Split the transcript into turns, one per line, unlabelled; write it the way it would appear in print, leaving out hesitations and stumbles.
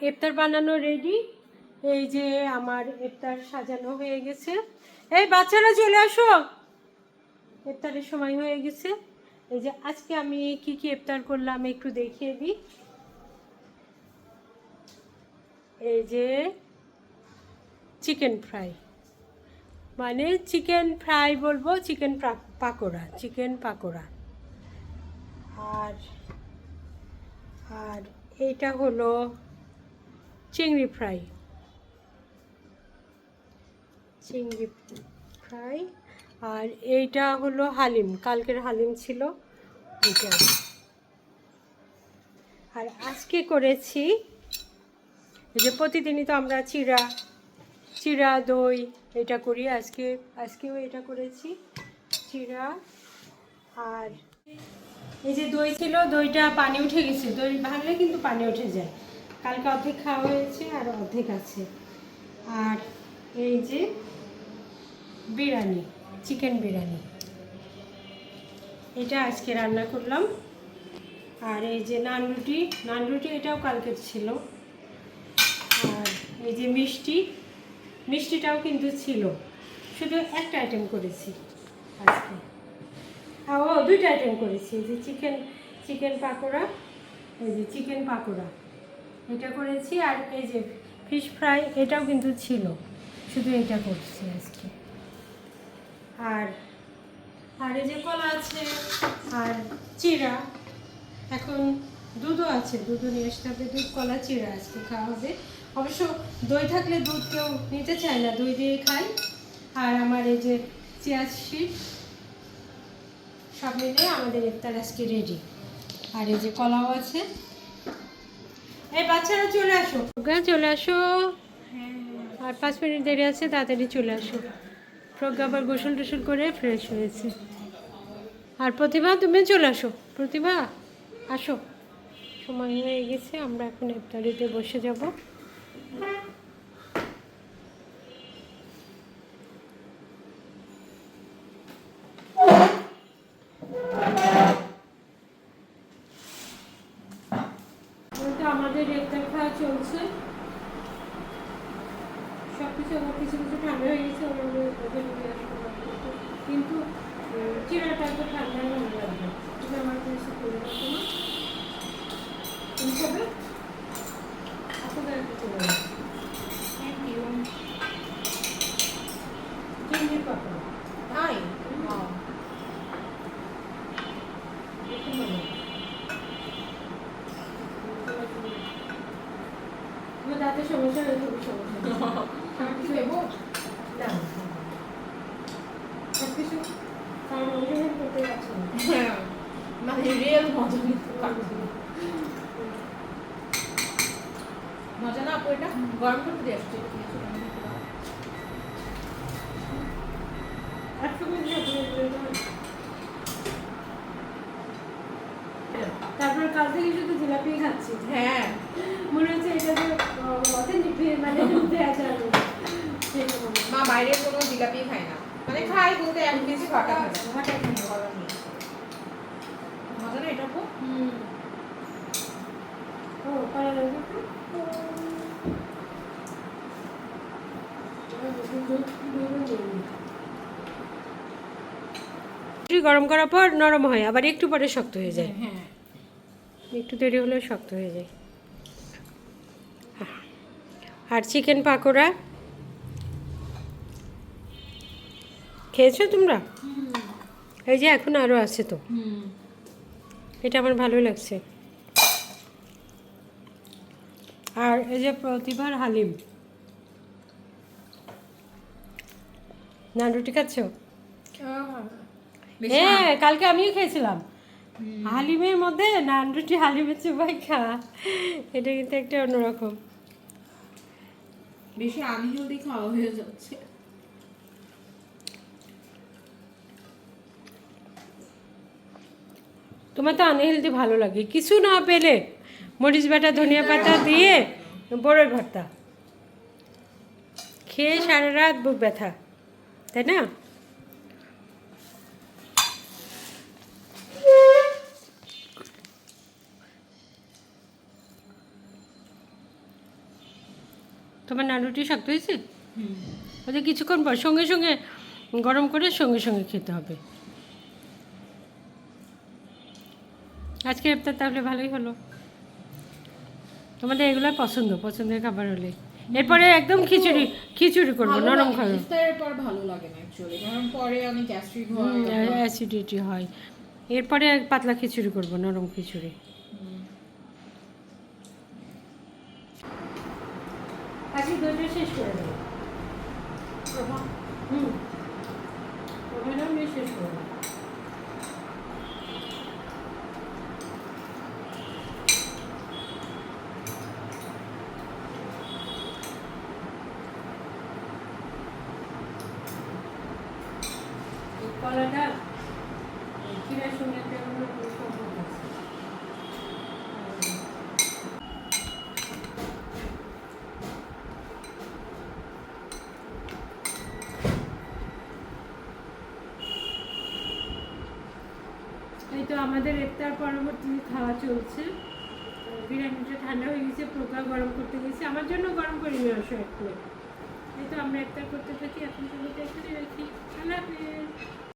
ইফতার বানানো রেডি। এই যে আমার ইফতার সাজানো হয়ে গেছে। এই বাচ্চারা চলে আসো, ইফতারের সময় হয়ে গেছে। এই যে আজকে আমি কি কি ইফতার করলাম একটু দেখিয়ে দিই। এই যে চিকেন ফ্রাই, মানে চিকেন ফ্রাই বলবো, চিকেন পাকোড়া, চিকেন পাকোড়া। আর আর এইটা হলো চিংড়ি ফ্রাই, চিংড়ি ফ্রাই। আর এইটা হলো হালিম, কালকের হালিম ছিল এইটা। আর আজকে করেছি, এই যে প্রতিদিনই তো আমরা চিড়া দই এটা করি, আজকেও এটা করেছি, চিড়া। আর এই যে দই ছিল, দইটা পানি উঠে গেছে, দই ভাঙলে কিন্তু পানি উঠে যায়। কালকে অর্ধেক খাওয়া হয়েছে আর অর্ধেক আছে। আর এই যে বিরিয়ানি, চিকেন বিরিয়ানি, এটা আজকে রান্না করলাম। আর এই যে নান রুটি এটাও কালকের ছিল। আর এই যে মিষ্টিটাও কিন্তু ছিল, শুধু একটা আইটেম করেছি আজকে। ও, দুইটা আইটেম করেছি, এই যে চিকেন পাকোড়া, এই যে চিকেন পাকোড়া এটা করেছি। আর এই যে ফিশ ফ্রাই এটাও কিন্তু ছিল, শুধু এটা করছি আজকে। আর আর এই যে কলা আছে আর চিড়া, এখন দুধও আছে, দুধও নিয়ে আসতে হবে, দুধ কলা চিড়া আজকে খাওয়া হবে। অবশ্য দই থাকলে দুধ কেউ নিতে চায় না, দই দিয়ে খাই। আর আমার এই যে চিয়া সিড, সব মিলিয়ে আমাদের ইফতার আজকে রেডি। আর এই যে কলাও আছে। এই বাচ্চারা চলে আসো, চলে আসো, আর 5 মিনিট দেরি আছে, তাড়াতাড়ি চলে আসো। প্রজ্ঞা আবার গোসল টোসল করে ফ্রেশ হয়েছে। আর প্রতিভা, তুমি চলে আসো, প্রতিভা আসো, সময় হয়ে গেছে, আমরা এখন ইফতারিতে বসে যাব। আমাদের ইফতার খাওয়া চলছে, সব কিছু আবার কিছু কিছু ঠান্ডা হয়ে গেছে, কিন্তু চিড়াটা তো ঠান্ডা হয়ে লাগবে। তুমি আমার কাছে করে রাখো না, তুমি খাবে? আপনাদের একটা চলে যাবে। Thank you. চিংড়ি পাকোড়া, তাই তোমার দাঁতের সমস্যা হলে খুবই সমস্যা, সব কিছু নেবো না, সব কিছু কারণ অনুভব করতে পারছি না, মানে রিয়েল মজা নিতে পারছি না। মজা না আপু, এটা গরম করতে দিয়ে আসছি। তারপর কাল থেকে শুধু জিলাপি খাচ্ছি। হ্যাঁ, মনে হচ্ছে এটা যে অথেন্টিক, মানে
মা বাইরের কোনো জিলাপি খায় না, মানে খায় বলতে এক কেজি হঠাৎ হঠাৎ মজা না এটা।
ও পারা লাগবে গরম করার পর নরম হয়, আবার একটু পরে শক্ত হয়ে যায়।
হ্যাঁ,
একটু দেরি হলেও শক্ত হয়ে যায়। আর চিকেন পাকোড়া খেয়েছো তোমরা? এই যে এখন আরও আছে তো, এটা আমার ভালোই লাগছে। আর এই যে প্রতিভার হালিম, নান রুটি খাচ্ছ? হ্যাঁ, কালকে আমিও খেয়েছিলাম হালিমের মধ্যে নান রুটি, হালিমের চুবাই খাওয়া, এটা কিন্তু একটা অন্যরকম।
বেশি আনহেলদি খাওয়া হয়ে যাচ্ছে।
তোমার তো আনহেলদি ভালো লাগে, কিছু না পেলে মরিচ বাটা, ধনিয়া পাতা দিয়ে বড়ই ভর্তা খেয়ে সারা রাত বুক ব্যথা, তাই না? তোমার নান রুটি শক্ত হয়েছে?
হুম।
ওদের কিছুক্ষণ পর সঙ্গে সঙ্গে গরম করে সঙ্গে সঙ্গে খেতে হবে। আজকে ইফতার তাহলে ভালোই হলো। তোমাদের এগুলো পছন্দের খাবার হলে এরপরে একদম খিচুড়ি করবো,
ভালো
নরম
লাগে না,
খাবো।
ইফতারের পর ভালো লাগে না অ্যাকচুয়ালি, কারণ পরে অনেক গ্যাস্ট্রিক হয়।
অ্যাসিডিটি হয়। এরপরে পাতলা খিচুড়ি করবো, নরম খিচুড়ি। আজকে দুটো শেষ করে দেবো। হুম, আমি শেষ করে দেবো। এই কলাটা ক্ষীরের সঙ্গে একটা অন্য সম্পর্ক আছে। এই তো আমাদের ইফতার পরবর্তী খাওয়া চলছে। বিরিয়ানিটা ঠান্ডা হয়ে গেছে, পোকা গরম করতে গেছে, আমার জন্য গরম করে নিয়ে আসো একটু। এই তো আমরা ইফতার করতে থাকি, এখন সবাইকে এখানে রাখি। আল্লাহ হাফেজ।